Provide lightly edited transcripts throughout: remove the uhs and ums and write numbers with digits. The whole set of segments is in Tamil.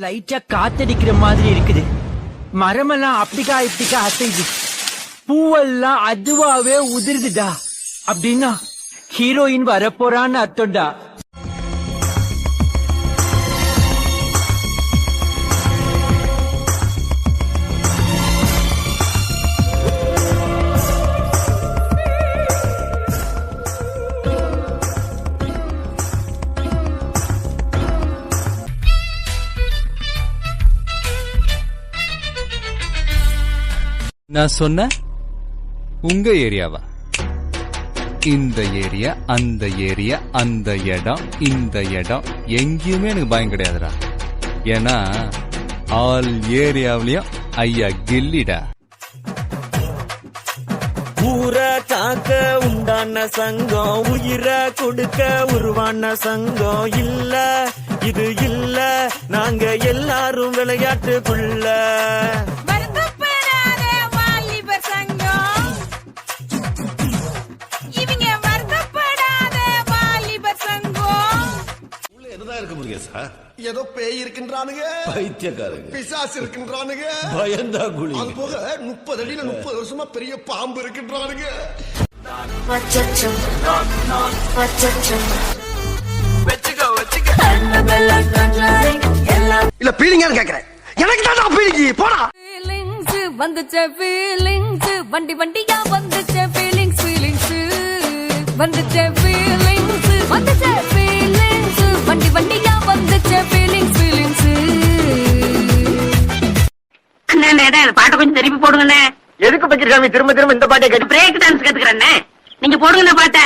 லைட்டா காத்தடிக்கிற மாதிரி இருக்குது. மரமெல்லாம் அப்படிக்கா இப்படிக்கா அசைது, பூவெல்லாம் அதுவாவே உதிர்துடா. அப்படின்னா ஹீரோயின் வரப்போறான்னு அர்த்தம்டா. நான் சொன்ன உங்க ஏரியாவா? இந்த ஏரியா, அந்த ஏரியா, அந்த இடம், இந்த இடம் எங்கேயுமே எனக்கு பயம் கிடையாதுடா. ஏன்னா ஆல் ஏரியாவிலயும் ஐயா கில்லிடா. ஊரை காக்க உண்டான சங்கம், உயிரை கொடுக்க உருவான சங்கம். இல்ல இது இல்ல, நாங்க எல்லாரும் விளையாட்டுக்குள்ள. ஏதோ பேய் இருக்கின்றானுங்க, பைத்தியக்காரங்க, பிசாசு இருக்கின்றானுங்க, பயந்தா குழி. அது போக 30 அடியில 30 வருஷமா பெரிய பாம்பு இருக்கின்றானுங்க. இல்ல பீலிங்கா கேக்குறேன், எனக்கு தான் பீலிங்கி போடா. வந்துச்ச ஃபீலிங்ஸ், வண்டி வண்டியா வந்துச்ச ஃபீலிங்ஸ், ஃபீலிங்ஸ் வந்துச்ச ஃபீலிங்ஸ், வந்துச்ச ஃபீலிங்ஸ், வண்டி வண்டியா வந்துச்ச ஃபீலிங்ஸ், ஃபீலிங்ஸ். அண்ணே பாட்டை கொஞ்சம் திருப்பி போடுங்கண்ணே. எதுக்கு பச்சிருக்காம திரும்ப திரும்ப இந்த பாட்டை கேட்டு? பிரேக் டான்ஸ் கத்துக்கிறேண்ணே, நீங்க போடுங்கண்ணே பாட்டை.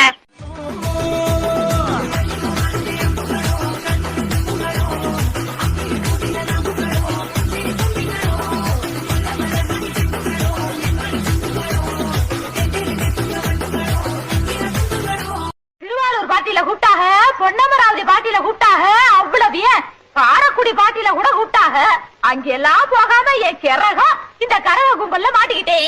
திருவாரூர் பாட்டியில கூட்டாக, பொன்னமராவதி பாட்டியில கூட்டாக, அவ்வளவு ஏன் காரக்குடி பாட்டியில கூட கூட்டாக. அங்கெல்லாம் போகாம என் கிறகம் இந்த கரக கும்பல்ல மாட்டிக்கிட்டேன்.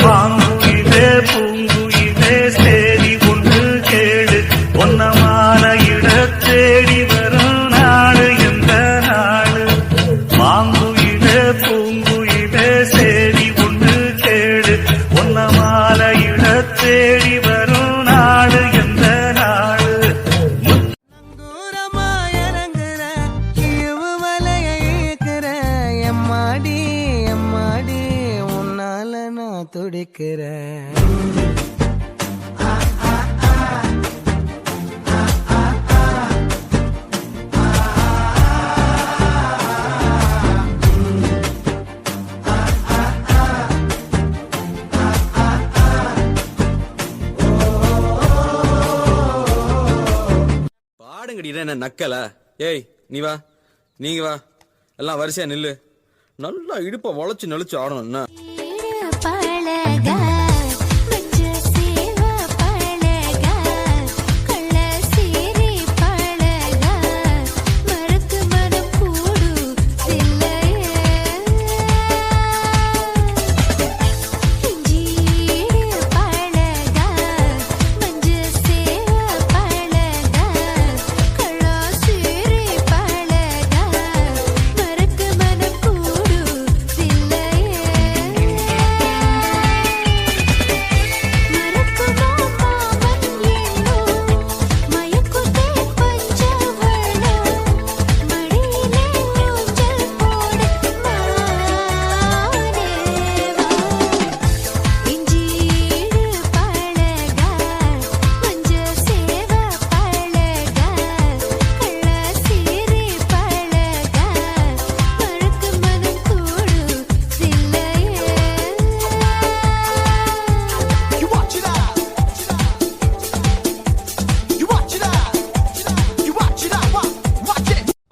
பாங்குயிலே பூங்குயிலே சேரி ஒன்று கேடு, பொன்னமான இட தேடி வரும் நாடு எந்த நாடு. பாங்குயிலே பூங்குயிலே சேரி ஒன்று கேடு, பொன்னமான இட தேடி வரும் நாடு எந்த நாடு. தூரமா இறங்குற இவு மலைய ஏக்குற, எம்மாடி எம்மாடி உன்னால நான் துடிக்கிறேன். பாடுங்கடினா என்ன நக்கல? ஏய் நீ வா, நீங்க வா, எல்லாம் வரிசையா நில்லு. நல்லா இடுப்ப வளைச்சு நெளிச்சு ஆடணும். என்ன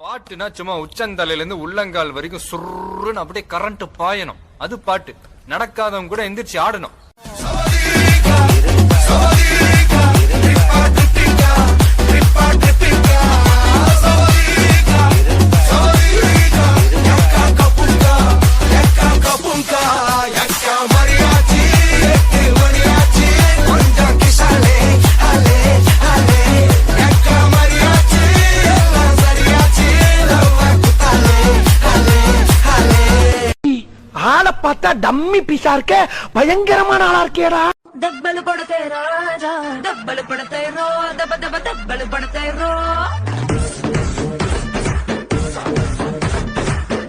பாட்டுனா சும்மா உச்சந்தலையில இருந்து உள்ளங்கால் வரைக்கும் சுருன்னு அப்படியே கரண்ட் பாயணும். அது பாட்டு. நடக்காதவங்க கூட எந்திரிச்சு ஆடணும். Mariachi, பார்த்தா டம்மி பீஸா இருக்க, பயங்கரமான ஆளா இருக்கேடா. டப்பல் படத்தை ராஜா டப்பல் படத்தை ரோ தப தப டப்பல் படத்தை ரோ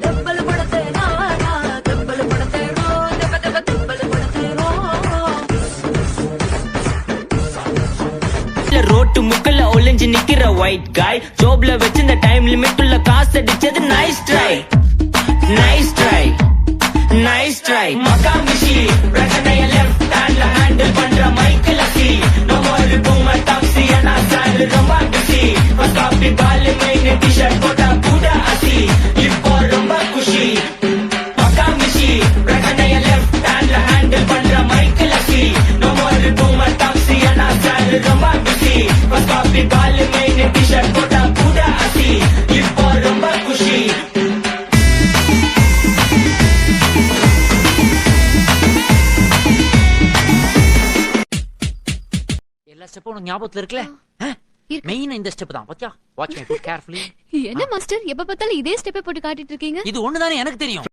டப்பல் படத்தை ராஜா டப்பல் படத்தை ரோ தப தப டப்பல் படத்தை ரோ ரோட்டு முக்கல்ல ஒளிஞ்சு நிக்கிற ஒயிட் காய் ஜோப்ல வச்சு இந்த டைம் லிமிட் உள்ள காசு அடிச்சது nice try nice try nice try மக்கா மிஷி பிரச்சனைய லெஃப்ட் ஹேண்ட்ல ஹேண்டில் பண்ற மைக்கேல் அசி நோ மோர் பூமர் டாக்ஸி அண்ணா ஸ்டைல் ரொம்ப பிஸி ஃபர்ஸ்ட் காப்பி பால் மெயின் டி-ஷர்ட் போட்டா கூட அசி இப்போ ரொம்ப குஷி மக்கா மிஷி பிரச்சனைய லெஃப்ட் ஹேண்ட்ல ஹேண்டில் பண்ற மைக்கேல் அசி நோ மோர் பூமர் டாக்ஸி அண்ணா ஸ்டைல் ரொம்ப பிஸி ஃபர்ஸ்ட் காப்பி பால் மெயின் டி-ஷர்ட் போட்டா கூட அசி இப்போ ரொம்ப குஷி எல்லா ஸ்டெப்பும் உனக்கு ஞாபகத்துல இருக்குல்ல மெயின் இந்த ஸ்டெப் தான் பாத்தியா வாட்ச் மை ஃபுட் கேர்ஃபுல்லி என்ன மாஸ்டர் எப்ப பார்த்தாலும் இதே ஸ்டெப்பை போட்டு காட்டிட்டு இருக்கீங்க இது ஒண்ணுதானே எனக்கு தெரியும்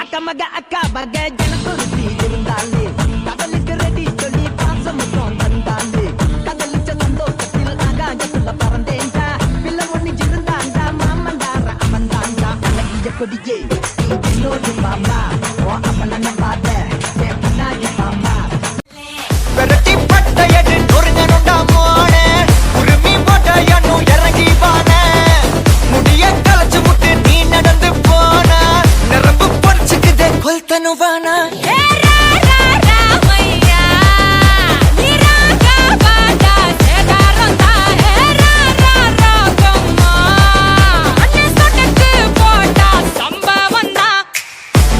அக்கா மக அக்கா மக ஜனக்குருத்தி இருந்தாலே கடலுக்கு ரெடி சொல்லி பாசம் மட்டும் தந்தாலே கடலுச்ச சந்தோஷத்தில் ஆகாயத்துல பறந்தேன்டா பிள்ளை ஒண்ணு இருந்தாண்டா மாமண்டார அமந்தாண்டா அழகிய கொடியே இன்னொரு பாமா ஓ அப்பன பாத்த பின்னாடி பாமா வெரட்டி பட்டையடு நொறுங்கனுண்டா மோனே உருமி போட்டையனு இறங்கி வானே முடிய கலச்சு முட்டு நீ நடந்து போனா நரம்பு பொறிச்சுக்குதே கொல்தனுவானா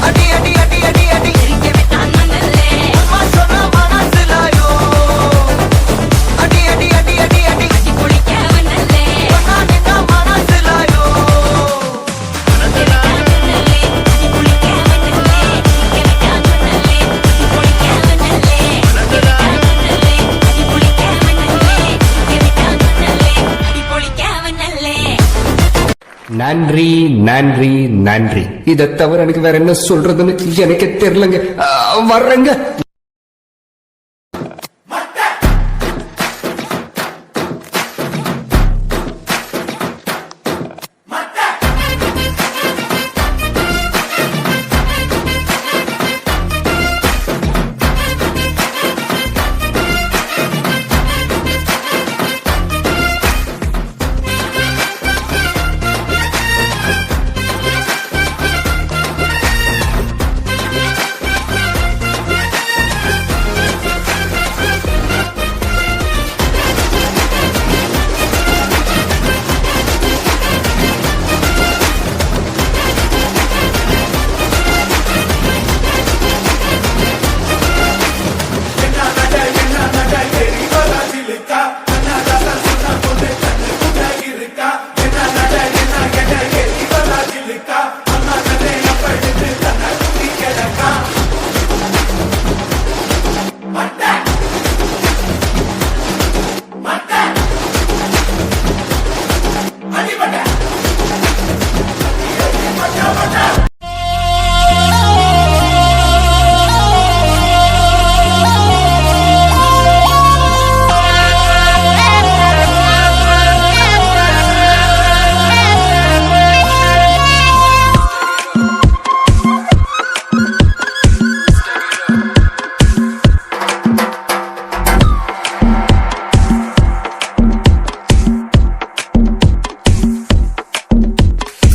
அடி அடி அடி அடி அடி அம்மா சொன்ன மனசுலாயோ அடி அடி அடி அடி அடி சொன்னா நின்னா மனசுலாயோ நன்றி நன்றி நன்றி. இதை தவிர எனக்கு வேற என்ன சொல்றதுன்னு எனக்கு தெரியலங்க. வர்றேங்க.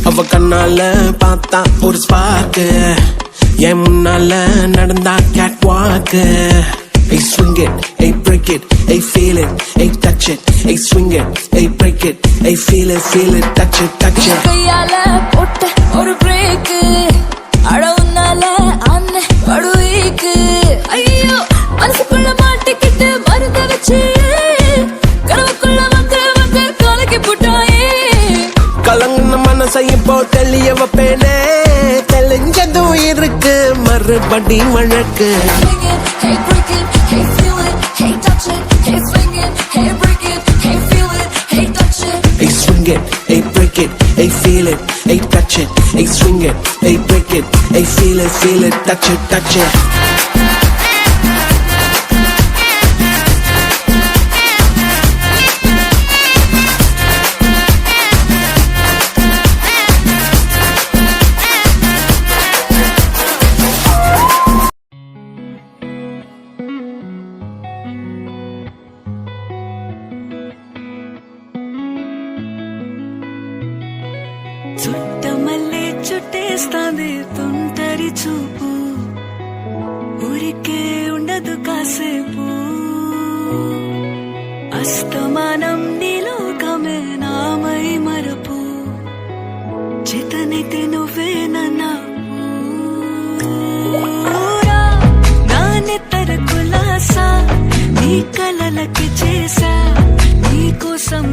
அவ கண்ணால பார்த்தா ஒரு ஸ்பார்க்கு என் முன்னால நடந்தா கேட் வாக்கு Hey swing it, hey break it, hey feel it, hey touch it, hey swing it, hey break it, hey feel it, touch it. கையால போட்ட ஒரு பிரேக் அழவுனால அண்ணே படுவீக்கு ஐயோ மனசுக்குள்ள மாட்டிக்கிட்டு மருந்த வச்சு கனவுக்குள்ள வந்து கலக்கி போட்டாயே கலங்கின மனசை இப்போ தெளிய வைப்பேனே தெளிஞ்சதும் இருக்கு மறுபடி மழக்கு Hey break it, hey feel it, hey touch it it, hey break it, hey feel it, hey touch it, hey swing it, hey break it, hey feel it, touch it, touch it. Chuttamalle చుట్టేస్తాంది తుంటరి చూపు ఊరికే ఉండదు కాసేపు అస్తమానం నీలోకమే నామై మరపు చేతనైతే నువ్వే నన్నా నా నెత్తర కులాసా నీ కలలకి చేసా నీ కోసం